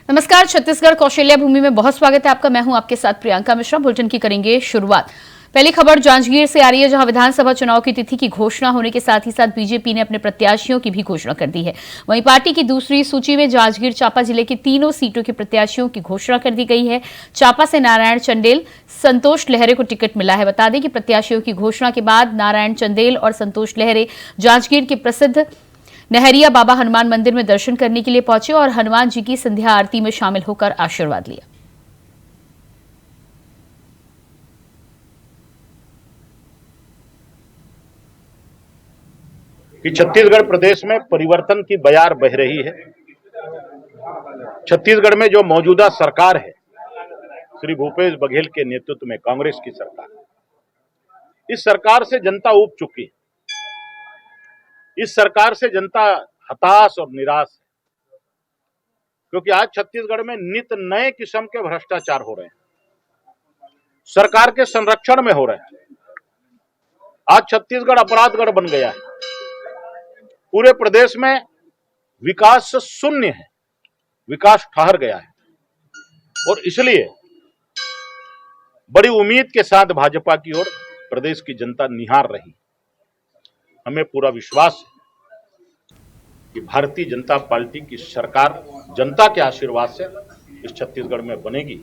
नमस्कार। छत्तीसगढ़ कौशल्या भूमि में बहुत स्वागत है आपका। मैं हूं आपके साथ प्रियंका मिश्रा। बुलेटिन की करेंगे शुरुआत। पहली खबर जांजगीर से आ रही है, जहां विधानसभा चुनाव की तिथि की घोषणा होने के साथ ही साथ बीजेपी ने अपने प्रत्याशियों की भी घोषणा कर दी है। वहीं पार्टी की दूसरी सूची में जांजगीर चांपा जिले की तीनों सीटों के प्रत्याशियों की घोषणा कर दी गई है। चांपा से नारायण चंदेल, संतोष लहरे को टिकट मिला है। बता दें कि प्रत्याशियों की घोषणा के बाद नारायण चंदेल और संतोष लहरे जांजगीर के प्रसिद्ध नहरिया बाबा हनुमान मंदिर में दर्शन करने के लिए पहुंचे और हनुमान जी की संध्या आरती में शामिल होकर आशीर्वाद लिया। कि छत्तीसगढ़ प्रदेश में परिवर्तन की बयार बह रही है। छत्तीसगढ़ में जो मौजूदा सरकार है, श्री भूपेश बघेल के नेतृत्व में कांग्रेस की सरकार, इस सरकार से जनता ऊब चुकी है। इस सरकार से जनता हताश और निराश है, क्योंकि आज छत्तीसगढ़ में नित नए किस्म के भ्रष्टाचार हो रहे हैं, सरकार के संरक्षण में हो रहे हैं। आज छत्तीसगढ़ अपराधगढ़ बन गया है। पूरे प्रदेश में विकास शून्य है, विकास ठहर गया है और इसलिए बड़ी उम्मीद के साथ भाजपा की ओर प्रदेश की जनता निहार रही। हमें पूरा विश्वास है कि भारतीय जनता पार्टी की सरकार जनता के आशीर्वाद से इस छत्तीसगढ़ में बनेगी।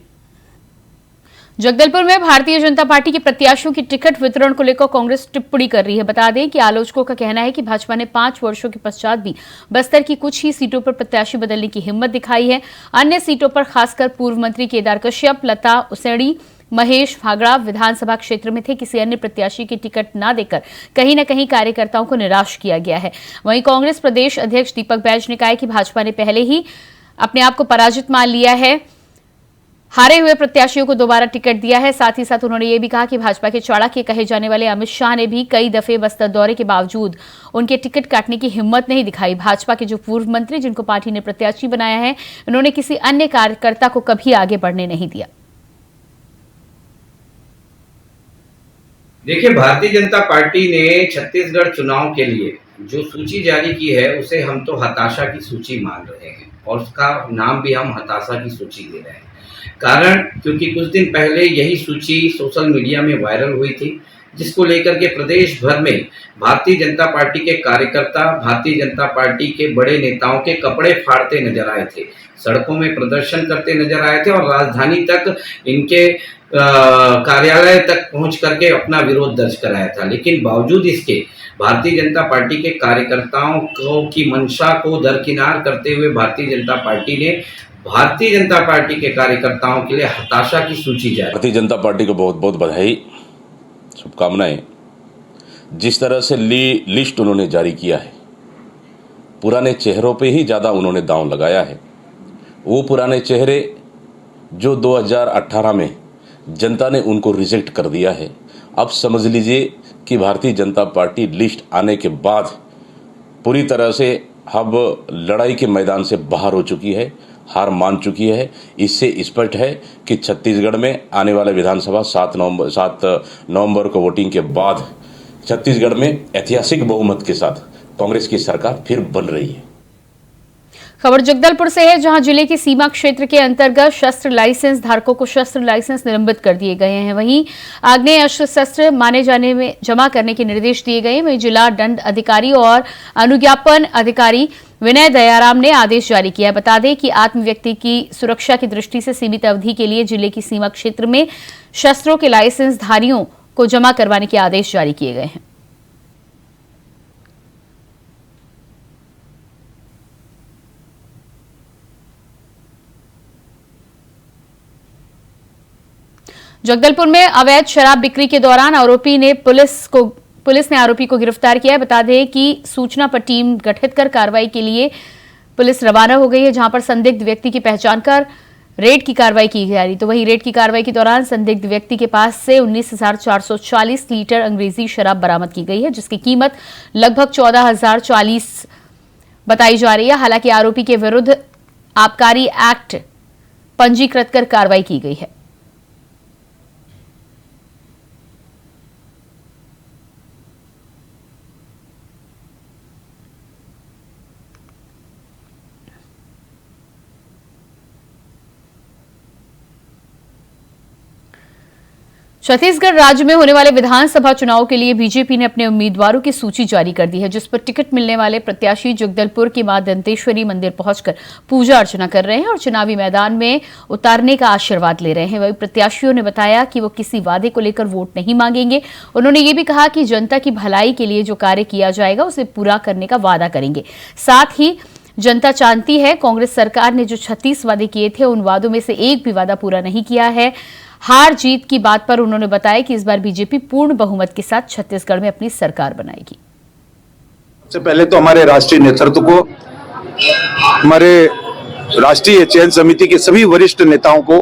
जगदलपुर में भारतीय जनता पार्टी के प्रत्याशियों की टिकट वितरण को लेकर कांग्रेस टिप्पणी कर रही है। बता दें कि आलोचकों का कहना है कि भाजपा ने 5 वर्षों के पश्चात भी बस्तर की कुछ ही सीटों पर प्रत्याशी बदलने की हिम्मत दिखाई है। अन्य सीटों पर खासकर पूर्व मंत्री केदार कश्यप, लता उसेंडी, महेश भागड़ा विधानसभा क्षेत्र में थे। किसी अन्य प्रत्याशी की टिकट न देकर कहीं न कहीं कार्यकर्ताओं को निराश किया गया है। वहीं कांग्रेस प्रदेश अध्यक्ष दीपक बैज ने कहा है कि भाजपा ने पहले ही अपने आप को पराजित मान लिया है, हारे हुए प्रत्याशियों को दोबारा टिकट दिया है। साथ ही साथ उन्होंने ये भी कहा कि भाजपा के चाणक्य कहे जाने वाले अमित शाह ने भी कई दफे बस्तर दौरे के बावजूद उनके टिकट काटने की हिम्मत नहीं दिखाई। भाजपा के जो पूर्व मंत्री जिनको पार्टी ने प्रत्याशी बनाया है, उन्होंने किसी अन्य कार्यकर्ता को कभी आगे बढ़ने नहीं दिया। देखिए, भारतीय जनता पार्टी ने छत्तीसगढ़ चुनाव के लिए जो सूची जारी की है उसे हम तो हताशा की सूची मान रहे हैं और उसका नाम भी हम हताशा की सूची दे रहे हैं। कारण क्योंकि कुछ दिन पहले यही सूची सोशल मीडिया में वायरल हुई थी, जिसको लेकर के प्रदेश भर में भारतीय जनता पार्टी के कार्यकर्ता भारतीय जनता पार्टी के बड़े नेताओं के कपड़े फाड़ते नजर आए थे, सड़कों में प्रदर्शन करते नजर आए थे और राजधानी तक इनके कार्यालय तक पहुंच करके अपना विरोध दर्ज कराया था। लेकिन बावजूद इसके भारतीय जनता पार्टी के कार्यकर्ताओं को की मंशा को दरकिनार करते हुए भारतीय जनता पार्टी ने भारतीय जनता पार्टी के कार्यकर्ताओं के लिए हताशा की सूची जारी। भारतीय जनता पार्टी को बहुत बहुत बधाई, शुभकामनाएं। जिस तरह से लिस्ट उन्होंने जारी किया है, पुराने चेहरों पे ही ज़्यादा उन्होंने दांव लगाया है। वो पुराने चेहरे जो 2018 में जनता ने उनको रिजेक्ट कर दिया है, अब समझ लीजिए कि भारतीय जनता पार्टी लिस्ट आने के बाद पूरी तरह से अब लड़ाई के मैदान से बाहर हो चुकी है, हार मान चुकी है। इससे स्पष्ट है कि छत्तीसगढ़ में आने वाले विधानसभा 7 नवंबर को वोटिंग के बाद छत्तीसगढ़ में ऐतिहासिक बहुमत के साथ कांग्रेस की सरकार फिर बन रही है। खबर जगदलपुर से है, जहां जिले की सीमा क्षेत्र के अंतर्गत शस्त्र लाइसेंस धारकों को शस्त्र लाइसेंस निलंबित कर दिए गए हैं। वहीं आग्नेय अस्त्र शस्त्र माने जाने में जमा करने के निर्देश दिए गए। वहीं जिला दंड अधिकारी और अनुज्ञापन अधिकारी विनय दयाराम ने आदेश जारी किया है। बता दें कि आत्म व्यक्ति की सुरक्षा की दृष्टि से सीमित अवधि के लिए जिले की सीमा क्षेत्र में शस्त्रों के लाइसेंस धारियों को जमा करवाने के आदेश जारी किए गए हैं। जगदलपुर में अवैध शराब बिक्री के दौरान पुलिस ने आरोपी को गिरफ्तार किया है। बता दें कि सूचना पर टीम गठित कर कार्रवाई के लिए पुलिस रवाना हो गई है, जहां पर संदिग्ध व्यक्ति की पहचान कर रेड की कार्रवाई की गई। तो वहीं रेड की कार्रवाई के दौरान संदिग्ध व्यक्ति के पास से 19,440 लीटर अंग्रेजी शराब बरामद की गई है, जिसकी कीमत लगभग 14,040 बताई जा रही है। हालांकि आरोपी के विरुद्ध आबकारी एक्ट पंजीकृत कर कार्रवाई की गई है। छत्तीसगढ़ राज्य में होने वाले विधानसभा चुनाव के लिए बीजेपी ने अपने उम्मीदवारों की सूची जारी कर दी है, जिस पर टिकट मिलने वाले प्रत्याशी जगदलपुर की मां दंतेश्वरी मंदिर पहुंचकर पूजा अर्चना कर रहे हैं और चुनावी मैदान में उतारने का आशीर्वाद ले रहे हैं। वहीं प्रत्याशियों ने बताया कि वो किसी वादे को लेकर वोट नहीं मांगेंगे। उन्होंने ये भी कहा कि जनता की भलाई के लिए जो कार्य किया जाएगा उसे पूरा करने का वादा करेंगे। साथ ही जनता जानती है कांग्रेस सरकार ने जो 36 वादे किए थे उन वादों में से एक भी वादा पूरा नहीं किया है। हार जीत की बात पर उन्होंने बताया कि इस बार बीजेपी पूर्ण बहुमत के साथ छत्तीसगढ़ में अपनी सरकार बनाएगी। सबसे पहले तो हमारे राष्ट्रीय नेतृत्व को, हमारे राष्ट्रीय चयन समिति के सभी वरिष्ठ नेताओं को,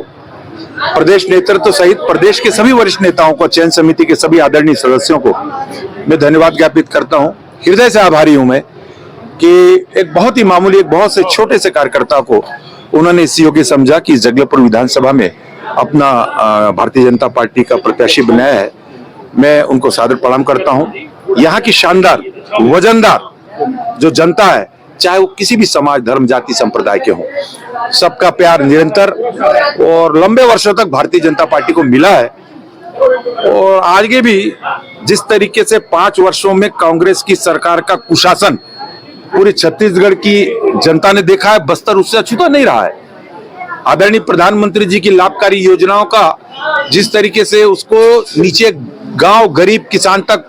प्रदेश नेतृत्व सहित प्रदेश के सभी वरिष्ठ नेताओं को, चयन समिति के सभी आदरणीय सदस्यों को मैं धन्यवाद ज्ञापित करता हूं। हृदय से आभारी हूं मैं कि एक बहुत ही मामूली, एक बहुत से छोटे से कार्यकर्ता को उन्होंने इस योग्य समझा कि जगदलपुर विधानसभा में अपना भारतीय जनता पार्टी का प्रत्याशी बनाया है। मैं उनको सादर प्रणाम करता हूं। यहाँ की शानदार, वजनदार जो जनता है, चाहे वो किसी भी समाज, धर्म, जाति, संप्रदाय के हों, सबका प्यार निरंतर और लंबे वर्षों तक भारतीय जनता पार्टी को मिला है। और आगे भी जिस तरीके से 5 वर्षों में कांग्रेस की सरकार का कुशासन पूरे छत्तीसगढ़ की जनता ने देखा है, बस्तर उससे अछूता नहीं रहा है। आदरणीय प्रधानमंत्री जी की लाभकारी योजनाओं का जिस तरीके से उसको नीचे गांव, गरीब किसान तक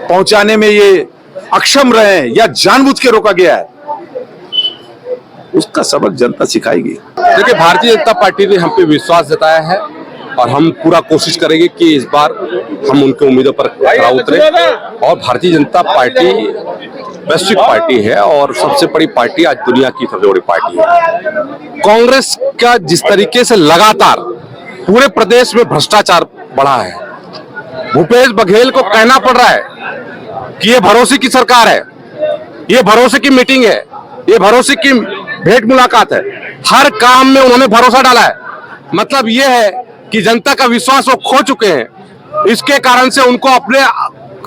पहुंचाने में ये अक्षम रहे हैं या जानबूझ के रोका गया है, उसका सबक जनता सिखाएगी। देखिए, भारतीय जनता पार्टी ने हम पे विश्वास जताया है और हम पूरा कोशिश करेंगे कि इस बार हम उनके उम्मीदों पर खरा उतरे। और भारतीय जनता पार्टी वैश्विक पार्टी है और सबसे बड़ी पार्टी, आज दुनिया की सबसे बड़ी पार्टी है। कांग्रेस का जिस तरीके से लगातार पूरे प्रदेश में भ्रष्टाचार बढ़ा है, भूपेश बघेल को कहना पड़ रहा है कि ये भरोसे की सरकार है, ये भरोसे की मीटिंग है, ये भरोसे की भेंट मुलाकात है। हर काम में उन्होंने भरोसा डाला है। मतलब ये है कि जनता का विश्वास वो खो चुके हैं। इसके कारण से उनको अपने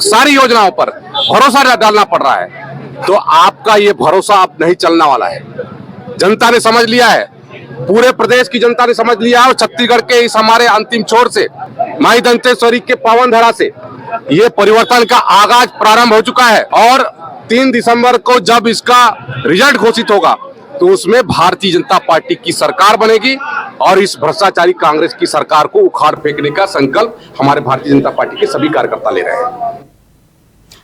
सारी योजनाओं पर भरोसा डालना पड़ रहा है। तो आपका ये भरोसा अब नहीं चलने वाला है। जनता ने समझ लिया है, पूरे प्रदेश की जनता ने समझ लिया है। और छत्तीसगढ़ के इस हमारे अंतिम छोर से, माई दंतेश्वरी के पावन धरा से ये परिवर्तन का आगाज प्रारंभ हो चुका है। और 3 दिसंबर को जब इसका रिजल्ट घोषित होगा तो उसमें भारतीय जनता पार्टी की सरकार बनेगी और इस भ्रष्टाचारी कांग्रेस की सरकार को उखाड़ फेंकने का संकल्प हमारे भारतीय जनता पार्टी के सभी कार्यकर्ता ले रहे हैं।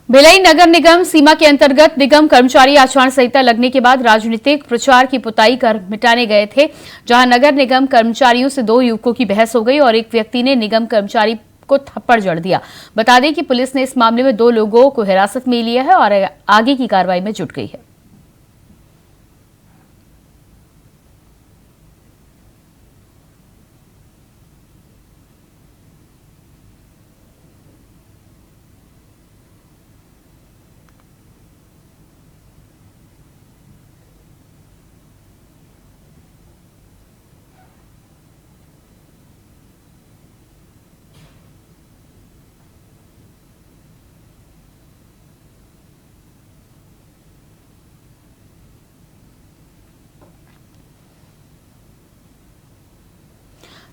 भिलाई नगर निगम सीमा के अंतर्गत निगम कर्मचारी आचार संहिता लगने के बाद राजनीतिक प्रचार की पुताई कर मिटाने गए थे, जहां नगर निगम कर्मचारियों से 2 युवकों की बहस हो गई और एक व्यक्ति ने निगम कर्मचारी को थप्पड़ जड़ दिया। बता दें कि पुलिस ने इस मामले में 2 लोगों को हिरासत में लिया है और आगे की कार्रवाई में जुट गई है।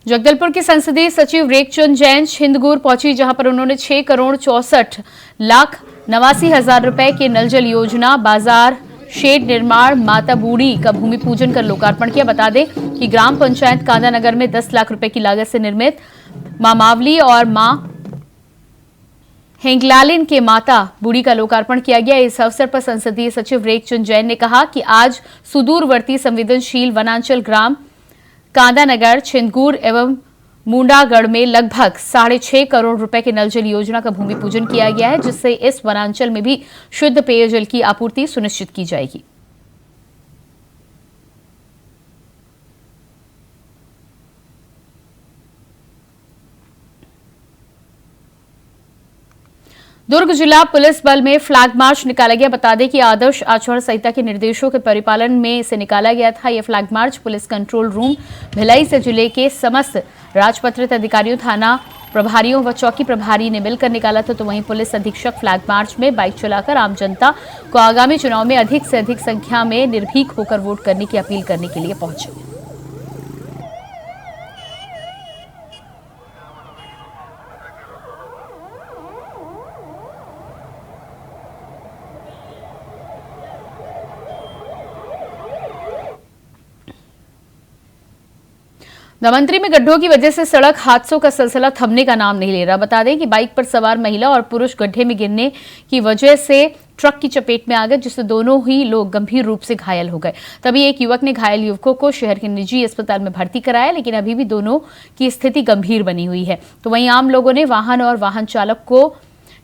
जगदलपुर के संसदीय सचिव रेखचंद जैन छिंदगुर पहुंची, जहां पर उन्होंने 6,64,89,000 रुपए के नल जल योजना, बाजार शेड निर्माण, माता बूढ़ी का भूमि पूजन कर लोकार्पण किया। बता दें कि ग्राम पंचायत कांदा नगर में 10 लाख रुपए की लागत से निर्मित मां मावली और मां हेंगलालिन के माता बूढ़ी का लोकार्पण किया गया। इस अवसर पर संसदीय सचिव रेखचंद जैन ने कहा कि आज सुदूरवर्ती संवेदनशील वनांचल ग्राम कांदा नगर, छिंदगुर एवं मुंडागढ़ में लगभग 6.5 करोड़ रुपए के नल जल योजना का भूमि पूजन किया गया है, जिससे इस वनांचल में भी शुद्ध पेयजल की आपूर्ति सुनिश्चित की जाएगी। दुर्ग जिला पुलिस बल में फ्लैग मार्च निकाला गया। बता दें कि आदर्श आचार संहिता के निर्देशों के परिपालन में इसे निकाला गया था। यह flag march police control room Bhilai से जिले के समस्त राजपत्रित अधिकारियों, थाना प्रभारियों व चौकी प्रभारी ने मिलकर निकाला था। तो वहीं पुलिस अधीक्षक फ्लैग मार्च में बाइक चलाकर आम जनता को आगामी चुनाव में अधिक से अधिक संख्या में निर्भीक होकर वोट करने की अपील करने के लिए पहुंचे। धमंतरी में गड्ढों की वजह से सड़क हादसों का सिलसिला थमने का नाम नहीं ले रहा। बता दें कि बाइक पर सवार महिला और पुरुष गड्ढे में गिरने की वजह से ट्रक की चपेट में आ गए, जिससे दोनों ही लोग गंभीर रूप से घायल हो गए। तभी एक युवक ने घायल युवकों को शहर के निजी अस्पताल में भर्ती कराया, लेकिन अभी भी दोनों की स्थिति गंभीर बनी हुई है। तो वहीं आम लोगों ने वाहन और वाहन चालक को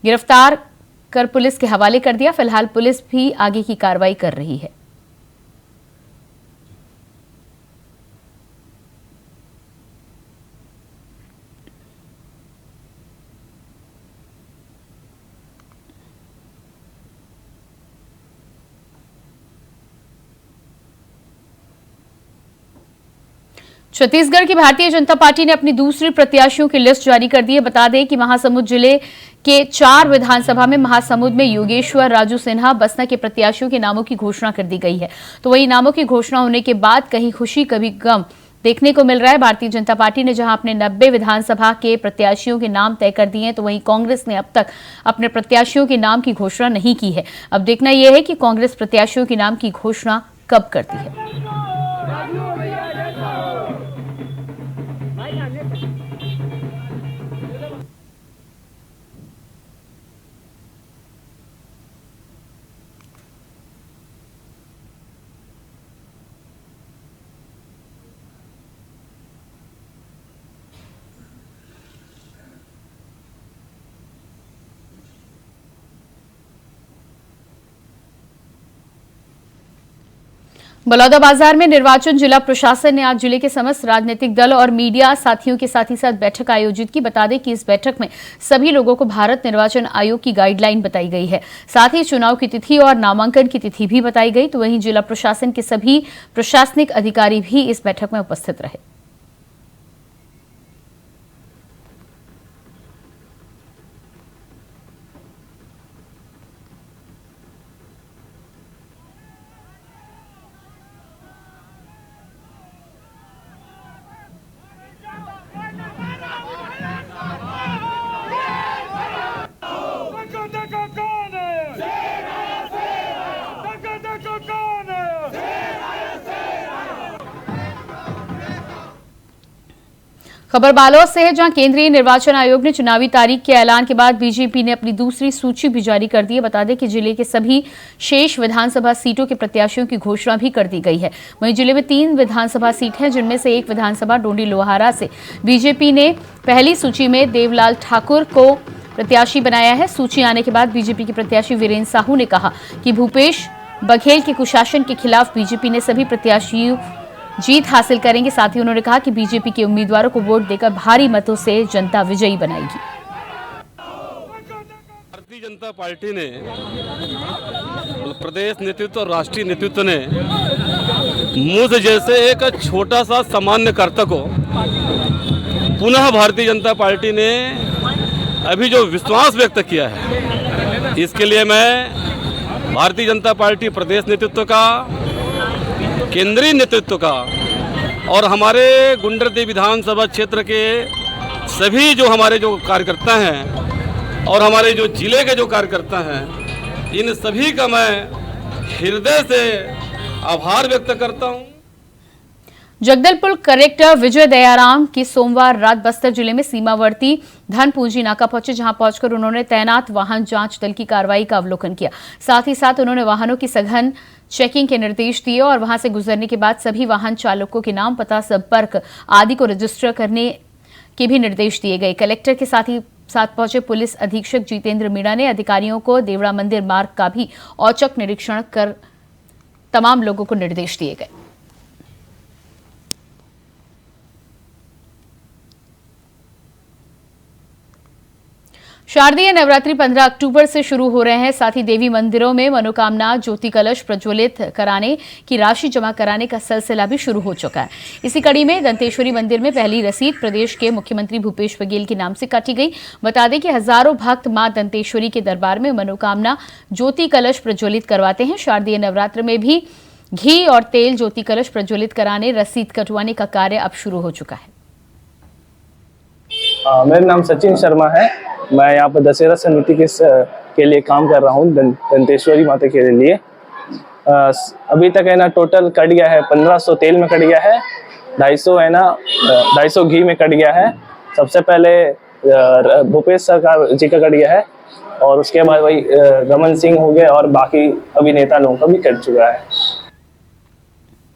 गिरफ्तार कर पुलिस के हवाले कर दिया। फिलहाल पुलिस भी आगे की कार्रवाई कर रही है। छत्तीसगढ़ की भारतीय जनता पार्टी ने अपनी दूसरी प्रत्याशियों की लिस्ट जारी कर दी है। बता दें कि महासमुंद जिले के 4 विधानसभा में महासमुंद में योगेश्वर राजू सिन्हा बसना के प्रत्याशियों के नामों की घोषणा कर दी गई है। तो वही नामों की घोषणा होने के बाद कहीं खुशी कभी गम देखने को मिल रहा है। भारतीय जनता पार्टी ने जहां अपने 90 विधानसभा के प्रत्याशियों के नाम तय कर दिए हैं, तो वहीं कांग्रेस ने अब तक अपने प्रत्याशियों के नाम की घोषणा नहीं की है। अब देखना यह है कि कांग्रेस प्रत्याशियों के नाम की घोषणा कब करती है। बलौदाबाजार में निर्वाचन जिला प्रशासन ने आज जिले के समस्त राजनीतिक दल और मीडिया साथियों के साथ ही साथ बैठक आयोजित की। बता दें कि इस बैठक में सभी लोगों को भारत निर्वाचन आयोग की गाइडलाइन बताई गई है। साथ ही चुनाव की तिथि और नामांकन की तिथि भी बताई गई। तो वहीं जिला प्रशासन के सभी प्रशासनिक अधिकारी भी इस बैठक में उपस्थित रहे। खबर बालोद से है, जहां केंद्रीय निर्वाचन आयोग ने चुनावी तारीख के ऐलान के बाद बीजेपी ने अपनी दूसरी सूची भी जारी कर दी है। बता दें कि जिले के सभी शेष विधानसभा सीटों के प्रत्याशियों की घोषणा भी कर दी गई है। वहीं जिले में 3 विधानसभा सीट हैं, जिनमें से एक विधानसभा डोंडी लोहारा से बीजेपी ने पहली सूची में देवलाल ठाकुर को प्रत्याशी बनाया है। सूची आने के बाद बीजेपी के प्रत्याशी वीरेंद्र साहू ने कहा कि भूपेश बघेल के कुशासन के खिलाफ बीजेपी ने सभी प्रत्याशियों जीत हासिल करेंगे। साथ ही उन्होंने कहा कि बीजेपी के उम्मीदवारों को वोट देकर भारी मतों से जनता विजयी बनाएगी। भारतीय जनता पार्टी ने, प्रदेश नेतृत्व और राष्ट्रीय नेतृत्व ने मुझ जैसे एक छोटा सा सामान्य कर्ता को पुनः भारतीय जनता पार्टी ने अभी जो विश्वास व्यक्त किया है, इसके लिए मैं भारतीय जनता पार्टी प्रदेश नेतृत्व का, केंद्रीय नेतृत्व का और हमारे गुंडरदेव विधानसभा क्षेत्र के सभी जो हमारे जो कार्यकर्ता हैं और हमारे जो जिले के जो कार्यकर्ता हैं, इन सभी का मैं हृदय से आभार व्यक्त करता हूं। जगदलपुर कलेक्टर विजय दयाराम की सोमवार रात बस्तर जिले में सीमावर्ती धन पूंजी नाका पहुंचे, जहां पहुंचकर उन्होंने तैनात वाहन जांच दल की कार्रवाई का अवलोकन किया। साथ ही साथ उन्होंने वाहनों की सघन चेकिंग के निर्देश दिए और वहां से गुजरने के बाद सभी वाहन चालकों के नाम, पता, संपर्क आदि को रजिस्टर करने के भी निर्देश दिए गए। कलेक्टर के साथ पहुंचे पुलिस अधीक्षक जितेंद्र मीणा ने अधिकारियों को देवड़ा मंदिर मार्ग का भी औचक निरीक्षण कर तमाम लोगों को निर्देश दिए गए। शारदीय नवरात्रि 15 अक्टूबर से शुरू हो रहे हैं। साथ ही देवी मंदिरों में मनोकामना ज्योति कलश प्रज्वलित कराने की राशि जमा कराने का सिलसिला भी शुरू हो चुका है। इसी कड़ी में दंतेश्वरी मंदिर में पहली रसीद प्रदेश के मुख्यमंत्री भूपेश बघेल के नाम से काटी गई। बता दें कि हजारों भक्त मां दंतेश्वरी के दरबार में मनोकामना ज्योति कलश प्रज्वलित करवाते हैं। शारदीय नवरात्र में भी घी और तेल ज्योति कलश प्रज्वलित कराने, रसीद कटवाने का कार्य अब शुरू हो चुका है। मेरा नाम सचिन शर्मा है। मैं यहाँ पर दशहरा समिति के लिए काम कर रहा हूँ, दंतेश्वरी माता के लिए। अभी तक है ना टोटल कट गया है 1500 तेल में कट गया है 250 है ना 250 घी में कट गया है। सबसे पहले भूपेश सरकार जी का कट गया है और उसके बाद वही रमन सिंह हो गए और बाकी अभिनेता लोगों का भी कट चुका है।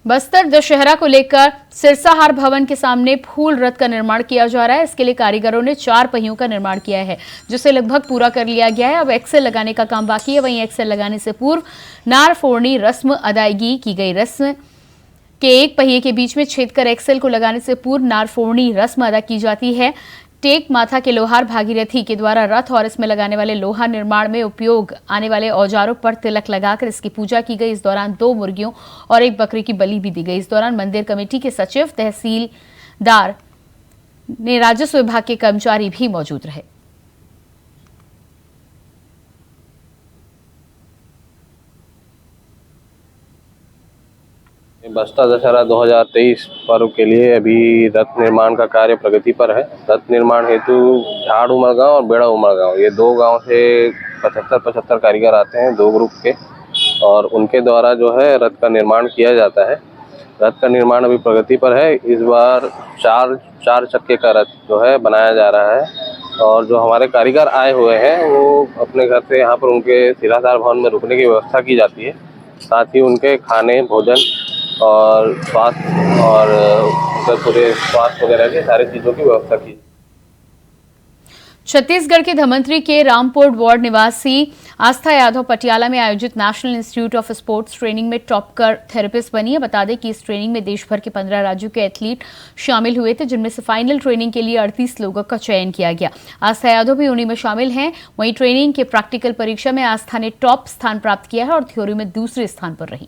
बस्तर दशहरा को लेकर सिरसाहार भवन के सामने फूल रथ का निर्माण किया जा रहा है। इसके लिए कारीगरों ने 4 पहियों का निर्माण किया है, जिसे लगभग पूरा कर लिया गया है। अब एक्सेल लगाने का काम बाकी है। वहीं एक्सेल लगाने से पूर्व नार फोड़नी रस्म अदायगी की गई। रस्म के एक पहिए के बीच में छेद कर एक्सेल को लगाने से पूर्व नार फोड़नी रस्म अदा की जाती है। टेक माथा के लोहार भागीरथी के द्वारा रथ और इसमें लगाने वाले लोहा निर्माण में उपयोग आने वाले औजारों पर तिलक लगाकर इसकी पूजा की गई। इस दौरान 2 मुर्गियों और 1 बकरी की बलि भी दी गई। इस दौरान मंदिर कमेटी के सचिव, तहसीलदार ने राजस्व विभाग के कर्मचारी भी मौजूद रहे। बस्तर दशहरा 2023 पर्व के लिए अभी रथ निर्माण का कार्य प्रगति पर है। रथ निर्माण हेतु झाड़ उमरगांव और बेड़ा उमरगांव, ये 2 गांव से 75 कारीगर आते हैं, 2 ग्रुप के, और उनके द्वारा जो है रथ का निर्माण किया जाता है। रथ का निर्माण अभी प्रगति पर है। इस बार 4 चक्के का रथ जो है बनाया जा रहा है और जो हमारे कारीगर आए हुए हैं वो अपने घर से यहाँ पर उनके सिरसाहार भवन में रुकने की व्यवस्था की जाती है। साथ ही उनके खाने, भोजन और स्वास्थ्य और पूरे स्वास्थ्य वगैरह की सारी चीज़ों की व्यवस्था की। छत्तीसगढ़ के धमंतरी के रामपुर वार्ड निवासी आस्था यादव पटियाला में आयोजित national institute of sports training में टॉप थेरेपिस्ट बनी है। बता दें कि इस ट्रेनिंग में देश भर के 15 राज्यों के एथलीट शामिल हुए थे, जिनमें से फाइनल ट्रेनिंग के लिए 38 लोगों का चयन किया गया। आस्था यादव भी उन्हीं में शामिल हैं। वहीं ट्रेनिंग के प्रैक्टिकल परीक्षा में आस्था ने टॉप स्थान प्राप्त किया है और थ्योरी में दूसरे स्थान पर रही।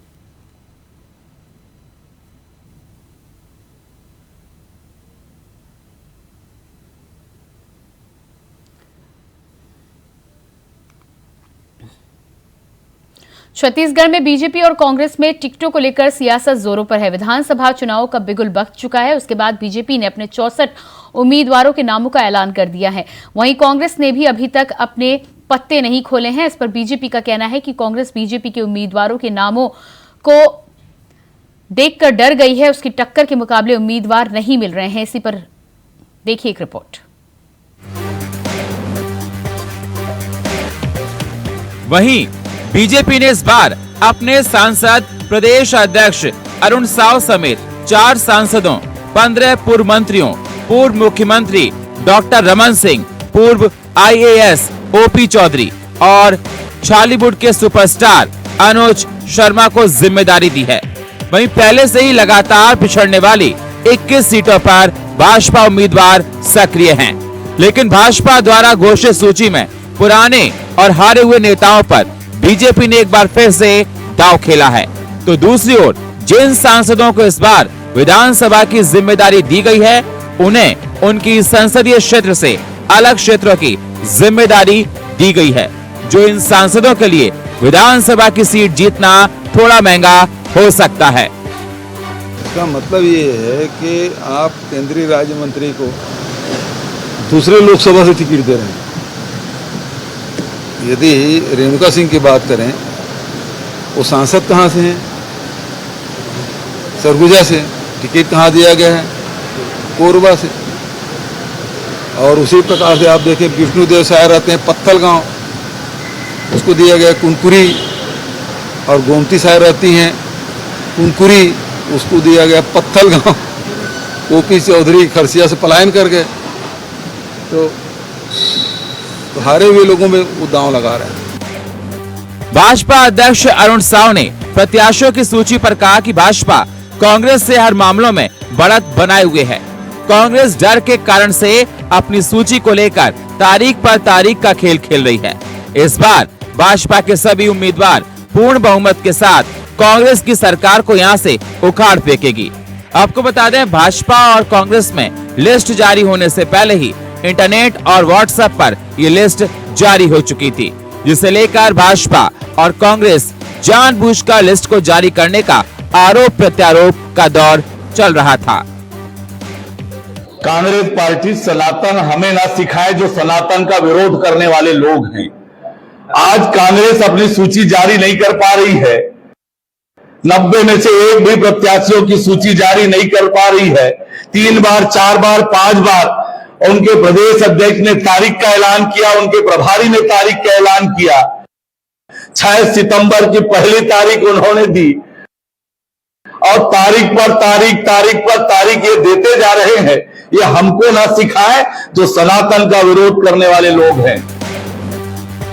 छत्तीसगढ़ में बीजेपी और कांग्रेस में टिकटों को लेकर सियासत जोरों पर है। विधानसभा चुनाव का बिगुल बज चुका है। उसके बाद बीजेपी ने अपने 64 उम्मीदवारों के नामों का ऐलान कर दिया है। वहीं कांग्रेस ने भी अभी तक अपने पत्ते नहीं खोले हैं। इस पर बीजेपी का कहना है कि कांग्रेस बीजेपी के उम्मीदवारों के नामों को देखकर डर गई है। उसकी टक्कर के मुकाबले उम्मीदवार नहीं मिल रहे हैं। इसी पर देखिए एक रिपोर्ट। वहीं बीजेपी ने इस बार अपने सांसद प्रदेश अध्यक्ष अरुण साव समेत 4 सांसदों, 15 पूर्व मंत्रियों, पूर्व मुख्यमंत्री डॉक्टर रमन सिंह, पूर्व IAS OP चौधरी और बॉलीवुड के सुपरस्टार अनुज शर्मा को जिम्मेदारी दी है। वहीं पहले से ही लगातार पिछड़ने वाली 21 सीटों पर भाजपा उम्मीदवार सक्रिय हैं, लेकिन भाजपा द्वारा घोषित सूची में पुराने और हारे हुए नेताओं पर बीजेपी ने एक बार फिर से दांव खेला है। तो दूसरी ओर जिन सांसदों को इस बार विधानसभा की जिम्मेदारी दी गई है, उन्हें उनकी संसदीय क्षेत्र से अलग क्षेत्रों की जिम्मेदारी दी गई है, जो इन सांसदों के लिए विधानसभा की सीट जीतना थोड़ा महंगा हो सकता है। इसका मतलब ये है कि आप केंद्रीय राज्य मंत्री को दूसरे लोकसभा से टिकट दे रहे हैं। यदि रेणुका सिंह की बात करें, वो सांसद कहाँ से हैं? सरगुजा से। टिकट कहाँ दिया गया है? कोरबा से। और उसी प्रकार से आप देखें विष्णुदेव साय रहते हैं पत्थल गांव, उसको दिया गया कुनकुरी। और गोमती साय रहती हैं कुनकुरी, उसको दिया गया पत्थल गांव। OP चौधरी खरसिया से पलायन कर गए। तो हारे हुए लोगों में वो दांव लगा रहे हैं। भाजपा अध्यक्ष अरुण साव ने प्रत्याशियों की सूची पर कहा कि भाजपा कांग्रेस से हर मामलों में बढ़त बनाए हुए है। कांग्रेस डर के कारण से अपनी सूची को लेकर तारीख पर तारीख का खेल खेल रही है। इस बार भाजपा के सभी उम्मीदवार पूर्ण बहुमत के साथ कांग्रेस की सरकार को यहां से उखाड़ फेंकेगी। आपको बता दें, भाजपा और कांग्रेस में लिस्ट जारी होने से पहले ही इंटरनेट और व्हाट्सएप पर ये लिस्ट जारी हो चुकी थी, जिसे लेकर भाजपा और कांग्रेस जानबूझकर लिस्ट को जारी करने का आरोप प्रत्यारोप का दौर चल रहा था। कांग्रेस पार्टी सनातन हमें ना सिखाए, जो सनातन का विरोध करने वाले लोग हैं। आज कांग्रेस अपनी सूची जारी नहीं कर पा रही है, 90 में से एक भी प्रत्याशियों की सूची जारी नहीं कर पा रही है। 3 बार, 4 बार, 5 बार उनके प्रदेश अध्यक्ष ने तारीख का ऐलान किया, उनके प्रभारी ने तारीख का ऐलान किया। 6 सितंबर की पहली तारीख उन्होंने दी और तारीख पर तारीख ये देते जा रहे हैं। ये हमको ना सिखाए जो सनातन का विरोध करने वाले लोग हैं।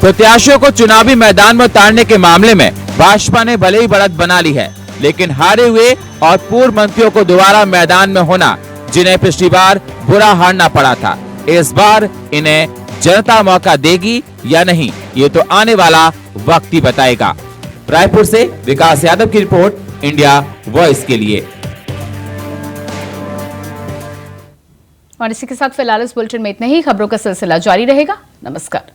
प्रत्याशियों को चुनावी मैदान में उतारने के मामले में भाजपा ने भले ही बढ़त बना ली है, लेकिन हारे हुए और पूर्व मंत्रियों को दोबारा मैदान में होना, जिन्हें पिछली बार बुरा हारना पड़ा था, इस बार इन्हें जनता मौका देगी या नहीं, ये तो आने वाला वक्त ही बताएगा। रायपुर से विकास यादव की रिपोर्ट, इंडिया वॉइस के लिए। और इसी के साथ फिलहाल इस बुलेटिन में इतना ही। खबरों का सिलसिला जारी रहेगा। नमस्कार।